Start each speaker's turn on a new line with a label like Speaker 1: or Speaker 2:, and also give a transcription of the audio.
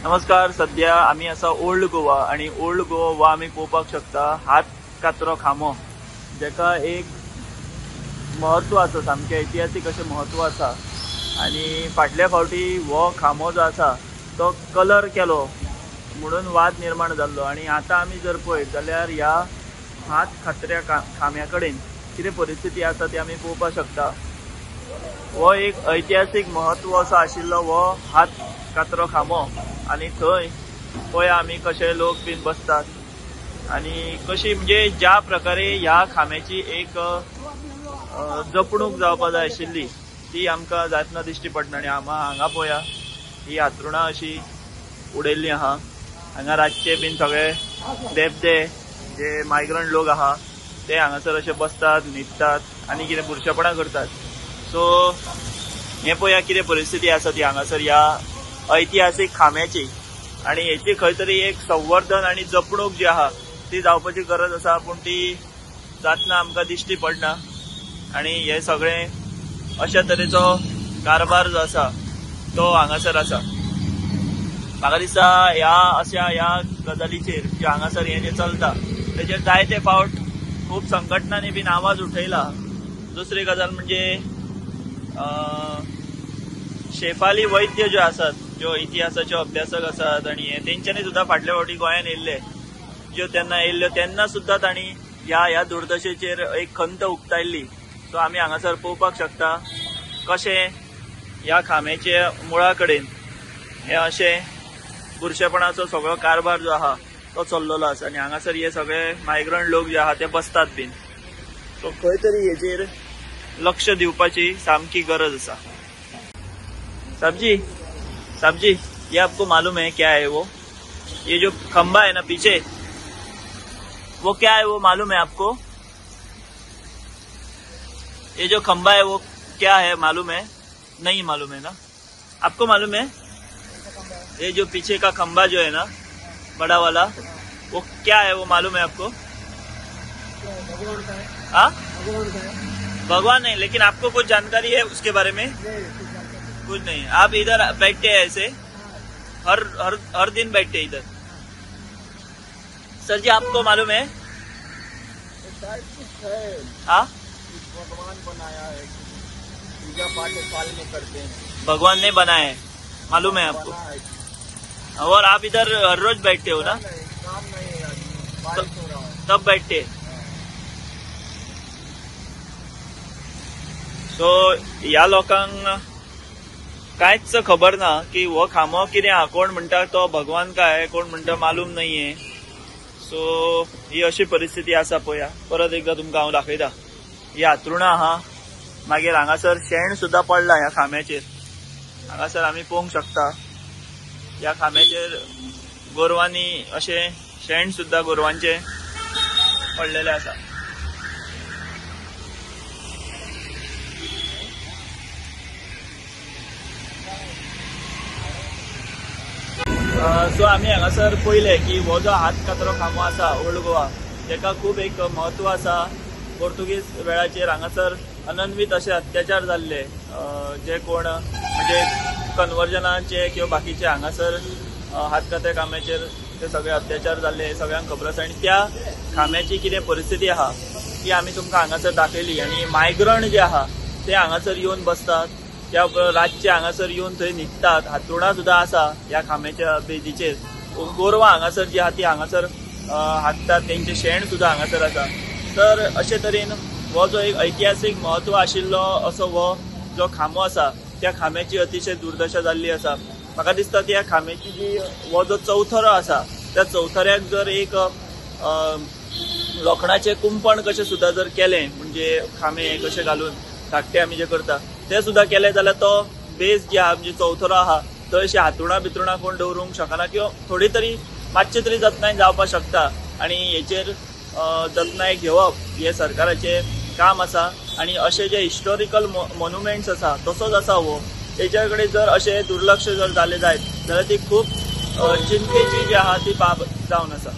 Speaker 1: नमस्कार. सध्या आम्ही असा ओल्ड गोवा आणि ओल्ड गोवा आम्ही पळोवपाक शकता. हात कातरो खांबो जेका एक महत्व आसा, सामकें ऐतिहासीक अशें महत्व आसा. आणि फाटल्या फावटी हो खांबो जो आसा तो कलर केलो म्हणून वाद निर्माण जाल्लो. आणि आता आमी जर पळयत जाल्यार ह्या हात खात्र्या खांब्या कडेन कितें परिस्थिती आसा ती आमी पळोवपाक शकता. हो एक ऐतिहासीक महत्व असो आशिल्लो हो हात कातरो खांबो. आणि थंय पळय आमी कशे लोक बीन बसतात आणि कशी म्हणजे ज्या प्रकारे ह्या खांब्याची एक जपणूक जावपा जाय आशिल्ली ती आमकां जायतना दिश्टी पडना. आणि हांगा पळया ही हातरुणां अशी उडयल्ली आहा. हांगा रातचे बीन सगळे देबदे जे मायग्रंट लोक आहा ते हांगासर अशे बसतात, न्हिदतात आणि कितें बुरशेपणां करतात. सो हे पळया कितें परिस्थिती आसा ती हांगासर ह्या ऐतिहासीक खांब्याची. आणि हेची खंय तरी एक संवर्धन आणि जपणूक जी आहा ती जावपाची गरज आसा, पूण ती जातना आमकां दिश्टी पडना. आणि हे सगळे अशा तरेचो कारभार जो आसा तो हांगासर आसा. म्हाका दिसता ह्या गजालीचेर जे हांगासर हे जे चलता तेचेर जायते फावट खूब संघटनांनी बीन आवाज उठयला. दुसरी गजाल म्हणजे शेफाली वैद्य ज्यो आसात, ज्यो इतिहासाचे अभ्यासक आसात आणि तेंच्यांनी सुद्धा फाटल्या फावटी गोंयान येयल्ले, ज्यो तेन्ना येयल्ल्यो तेन्ना सुद्धा तांणी ह्या दुर्दशेचेर एक खंत उक्तायल्ली. सो आमी हांगासर पळोवपाक शकता कशें ह्या खांब्याचे मुळा कडेन हे अशें बुरशेपणाचो सगळो कारभार जो आहा तो चल्लेलो आसा. आणि हांगासर हे सगळे मायग्रंट लोक जे आहा ते बसतात बीन. सो खंय तरी हेचेर लक्ष दिवपाची सामकी गरज आसा. साहब जी, ये आपको मालूम है क्या है वो? ये जो खंबा है ना पीछे, वो क्या है वो मालूम है आपको? ये जो खंबा है वो क्या है मालूम है? नहीं मालूम है ना? आपको मालूम है? ये जो पीछे का खंबा जो है ना बड़ा वाला, वो क्या है वो मालूम है आपको? हाँ, भगवान नहीं, लेकिन आपको कुछ जानकारी है उसके बारे में? कुछ नहीं. आप इधर बैठते हैं ऐसे हर दिन बैठते इधर? सर जी आपको मालूम है? हाँ,
Speaker 2: भगवान बनाया है, पूजा पाठ साल में करते हैं.
Speaker 1: भगवान ने बनाया है, मालूम है आपको? और आप इधर हर रोज बैठते हो ना?
Speaker 2: काम नहीं है, बारिश हो रहा है
Speaker 1: तब बैठते. सो ह्या लोकांक कांयच खबर ना की हो खांबो कितें हा. कोण म्हणटा तो भगवान काय, कोण म्हणटा मालूम नाहीये. सो ही अशी परिस्थिती आसा. पळया परत एकदा तुमकां हांव दाखयता. ही हातरुणां आहा. मागीर हांगासर शेण सुद्धा पडला ह्या खांब्याचेर. हांगासर आमी पळोवंक शकता ह्या खांब्याचेर गोरवांनी अशें शेण सुद्धा गोरवांचे पडलेले आसा. सो आमी हांगासर पळयले की हो जो हात कातरो खांबो आसा ओल्ड गोवा तेका खूब एक महत्व आसा. पोर्तुगीज वेळाचेर हांगासर अनन्वित अशे अत्याचार जाल्ले. जे कोण म्हणजे कन्वर्जनाचे किंवा बाकीचे हांगासर हात कात्रे खांब्याचेर ते सगळे अत्याचार जाल्ले सगळ्यांक खबर आसा. आणि त्या खांब्याची कितें परिस्थिती आहा ती आमी तुमकां हांगासर दाखयली. आणि मायग्रंट जे आहा ते हांगासर येवन बसतात, त्या रातचे हांगासर येवन थंय न्हिदतात. हातरुणां सुद्धा आसा ह्या खांब्याच्या बेजीचेर. गोरवां हांगासर जी आहा ती हांगासर हाडटात, तेंचे शेण सुद्धा हांगासर आसा. तर अशे तरेन हो जो एक ऐतिहासीक महत्व आशिल्लो असो हो जो खांबो आसा त्या खांब्याची अतिशय दुर्दशा जाल्ली आसा. म्हाका दिसता त्या खांब्याची जी हो जो चौथरो आसा त्या चौथऱ्याक जर एक लोखणाचे कुंपण कशें सुद्धा जर केलें, म्हणजे खांबे कशे घालून धाकटे आमी जे करता ते सुद्धा केले जाल्यार तो बेस जे आहा म्हणजे चौथरो आहा थंय अशी हातरुणां बितरुणां कोण दवरूंक शकना किंवा थोडी तरी मातशी तरी जतनाय जावपाक शकता. आणि हेचेर जतनाय घेवप हे सरकाराचे काम आसा. आणि अशे जे हिस्टॉरिकल मॉन्युमेंट्स आसा तसोच आसा हो. तेच्या कडेन जर अशें दुर्लक्ष जर जालें जायत जाल्यार ती खूब चिंतेची जी आहा ती बाब जावन आसा.